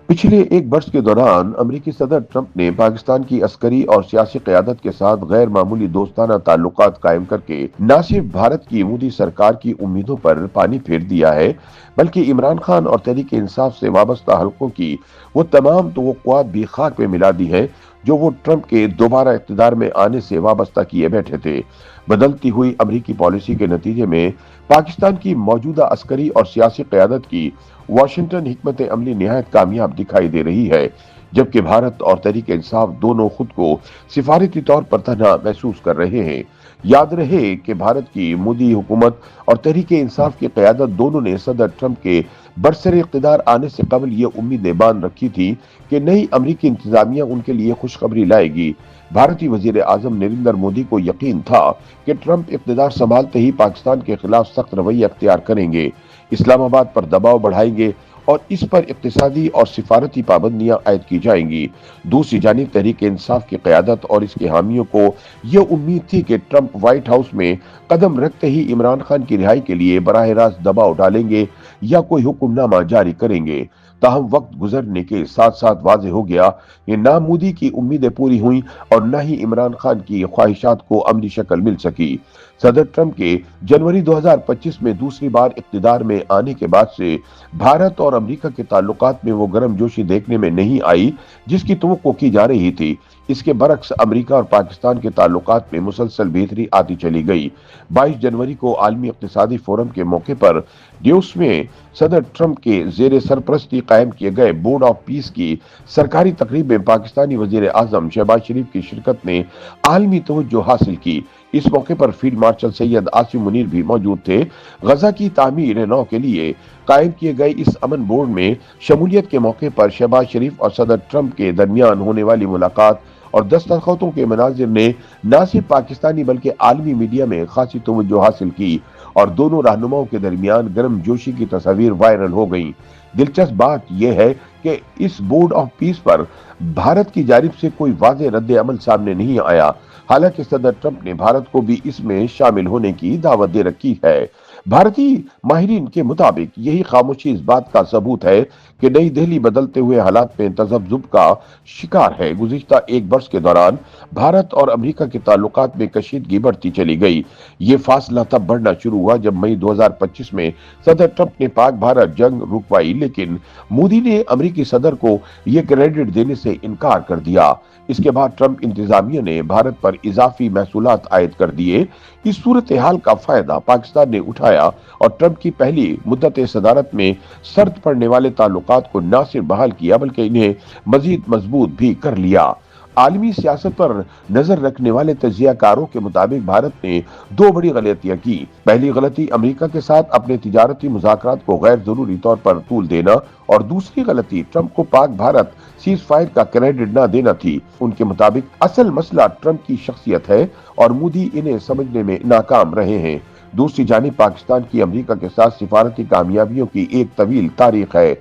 पिछले एक वर्ष के दौरान अमेरिकी सदर ट्रंप ने पाकिस्तान की अस्करी और सियासी क़यादत के साथ गैर मामूली दोस्ताना ताल्लुकात कायम करके न सिर्फ भारत की मोदी सरकार की उम्मीदों पर पानी फेर दिया है, बल्कि इमरान खान और तहरीक इंसाफ से वाबस्ता हलकों की वो तमाम तवक्कुआत भी खाक में मिला दी है, जो वो ट्रंप के दोबारा इक़्तिदार में आने से वाबस्ता किए बैठे थे। बदलती हुई अमेरिकी पॉलिसी के नतीजे में पाकिस्तान की मौजूदा अस्करी और सियासी क़यादत की वाशिंगटन हिकमत अमली निहायत कामयाब दिखाई दे रही है, जबकि भारत और तहरीक इंसाफ दोनों खुद को सिफारती तौर पर तन्हा महसूस कर रहे हैं। याद रहे कि भारत की मोदी हुकूमत और तहरीक इंसाफ की क़यादत दोनों ने सदर ट्रंप के बरसर इक़्तिदार आने से कबल ये उम्मीदें बांध रखी थी कि नई अमरीकी इंतजामिया उनके लिए खुशखबरी लाएगी। भारतीय वजीर आजम नरेंद्र मोदी को यकीन था कि ट्रंप इक़्तिदार संभालते ही पाकिस्तान के खिलाफ सख्त रवैया अख्तियार करेंगे, इस्लामाबाद पर दबाव बढ़ाएंगे और इस पर इक्तिसादी और सिफारती पाबंदियां आयद की जाएंगी। दूसरी जानिब तहरीक इंसाफ की क़यादत और इसके हामियों को यह उम्मीद थी कि ट्रंप व्हाइट हाउस में कदम रखते ही इमरान खान की रिहाई के लिए बराह रास्त दबाव डालेंगे या कोई हुक्मनामा जारी करेंगे। ताहम वक्त गुजरने के साथ साथ वाज़ेह हो गया कि ना मोदी की उम्मीदें पूरी हुई और न ही इमरान खान की ख्वाहिशात को अमली शक्ल मिल सकी। सदर ट्रंप के जनवरी 2025 में दूसरी बार इक़्तिदार में आने के बाद से भारत और अमेरिका के ताल्लुकात में वो गर्मजोशी देखने में नहीं आई जिसकी तवक्को की जा रही थी। इसके बरक्स अमेरिका और पाकिस्तान के ताल्लुकात में मुसलसल बेहतरी आती चली गई। 22 जनवरी को आलमी इक़्तिसादी फोरम के मौके पर ड्यूस में सदर ट्रंप के जेर सरपरस्ती कायम किए गए बोर्ड ऑफ पीस की सरकारी तकरीब में पाकिस्तानी वजीर आजम शहबाज शरीफ की शिरकत ने आलमी तवज्जो हासिल की। इस मौके पर फील्ड मार्शल सैयद आसिम मुनीर भी मौजूद थे। गजा की तामीर नौ के लिए कायम किए गए इस अमन बोर्ड में शमूलियत के मौके पर शहबाज शरीफ और सदर ट्रंप के दरमियान होने वाली मुलाकात और दस्तखतों के मनाजिर ने न सिर्फ पाकिस्तानी बल्कि आलमी मीडिया में खासी तवज्जो हासिल की और दोनों रहनुमाओं के दरमियान गर्म जोशी की तस्वीर वायरल हो गई। दिलचस्प बात यह है कि इस बोर्ड ऑफ पीस पर भारत की जानिब से कोई वाज़ेह रद्द अमल सामने नहीं आया। हालांकि सदर ट्रंप ने भारत को भी इसमें शामिल होने की दावत दे रखी है। भारतीय माहिरीन के मुताबिक यही खामोशी इस बात का सबूत है कि नई दिल्ली बदलते हुए हालात में तज़ब्ज़ुब का शिकार है। गुज़िश्ता एक वर्ष के दौरान भारत और अमेरिका के ताल्लुकात में कशीदगी बढ़ती चली गई। ये फासला तब बढ़ना शुरू हुआ जब मई 2025 में सदर ट्रंप ने पाक भारत जंग रुकवाई, लेकिन मोदी ने अमेरिकी सदर को यह क्रेडिट देने से इनकार कर दिया। इसके बाद ट्रंप इंतजामिया ने भारत पर इजाफी महसूलात आयद कर दिए। इस सूरत हाल का फायदा पाकिस्तान ने उठाया और ट्रंप की पहली मुद्दत सदारत में शर्त पड़ने वाले ताल्लुकात को न सिर्फ बहाल किया बल्कि इन्हें मजीद मजबूत भी कर लिया। आलमी सियासत पर नजर रखने वाले तजियाकारों के मुताबिक भारत ने दो बड़ी गलतियां की। पहली गलती अमेरिका के साथ अपने तिजारती मुज़ाकरात को गैर जरूरी तौर पर तूल देना और दूसरी गलती ट्रंप को पाक भारत सीज फायर का क्रेडिट न देना थी। उनके मुताबिक असल मसला ट्रंप की शख्सियत है और मोदी इन्हें समझने में नाकाम रहे हैं। दूसरी जानिब पाकिस्तान की अमेरिका के साथ सिफारती कामयाबियों की एक तवील तारीख है।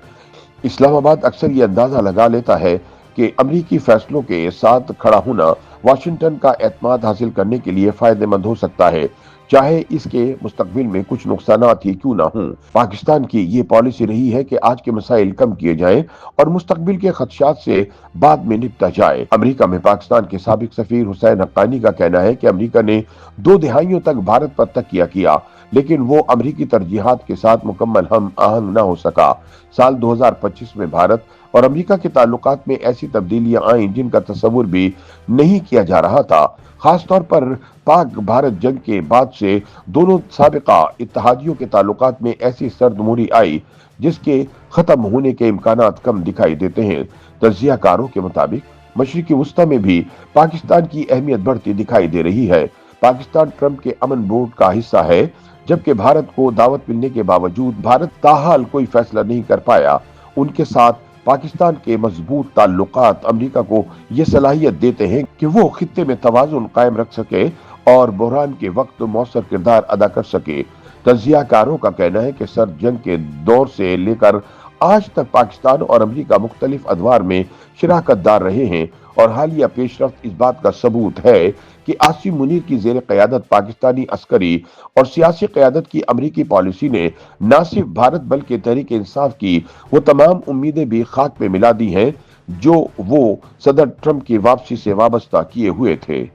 इस्लामाबाद अक्सर ये अंदाजा लगा लेता है कि अमरीकी फैसलों के साथ खड़ा होना वाशिंगटन का एतमाद हासिल करने के लिए फायदेमंद हो सकता है, चाहे इसके मुस्तकबिल में कुछ नुकसानात ही क्यों ना हों। पाकिस्तान की ये पॉलिसी रही है कि आज के मसाइल कम किए जाएं और मुस्तकबिल के खदशात से बाद में निपटा जाए। अमेरिका में पाकिस्तान के साबिक सफीर हुसैन हक्कानी का कहना है कि अमेरिका ने 2 दहाइयों तक भारत पर तकिया किया, लेकिन वो अमेरिकी तरजीहात के साथ मुकम्मल हम आहंग न हो सका। साल 2025 में भारत और अमेरिका के ताल्लुकात में ऐसी तब्दीलियां आईं जिनका तस्वुर भी नहीं किया जा रहा था। खासतौर पर पाक भारत जंग के बाद से दोनों साबिका इत्तहादियों के ताल्लुकात में ऐसी सर्द मोहरी आई जिसके खत्म होने के इम्कानात कम दिखाई देते हैं। तज्जियाकारों के मुताबिक मशरिकी वुस्ता में भी पाकिस्तान की अहमियत बढ़ती दिखाई दे रही है। पाकिस्तान ट्रंप के अमन बोर्ड का हिस्सा है, जबकि भारत को दावत मिलने के बावजूद भारत ताहाल कोई फैसला नहीं कर पाया। उनके साथ पाकिस्तान के मजबूत ताल्लुकात अमेरिका को यह सलाहियत देते हैं कि वो खित्ते में तवाजुन कायम रख सके और बहरान के वक्त मौसर किरदार अदा कर सके। तजियाकारों का कहना है कि सर्द जंग के दौर से लेकर آج تک پاکستان اور امریکہ مختلف ادوار میں شراکت دار رہے ہیں اور حالیہ پیش رفت اس بات کا ثبوت ہے کہ عاصم منیر کی زیر قیادت پاکستانی عسکری اور سیاسی قیادت کی امریکی پالیسی نے نہ صرف بھارت بلکہ تحریک انصاف کی وہ تمام امیدیں بھی خاک پہ ملا دی ہیں جو وہ صدر ٹرمپ کی واپسی سے وابستہ کیے ہوئے تھے۔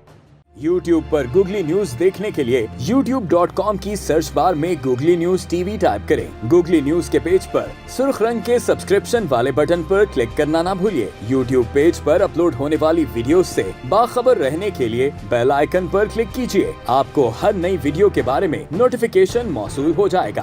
YouTube پر گوگلی نیوز دیکھنے کے لیے youtube.com کی سرچ بار میں googly news T V type کریں۔ گوگلی نیوز کے پیج پر سرخ رنگ کے سبسکرپشن والے بٹن پر کلک کرنا نہ بھولیے۔ YouTube پیج پر اپلوڈ ہونے والی ویڈیوز سے باخبر رہنے کے لیے بیل آئیکن پر کلک کیجیے۔ آپ کو ہر نئی ویڈیو کے بارے میں نوٹیفیکیشن موصول ہو جائے گا۔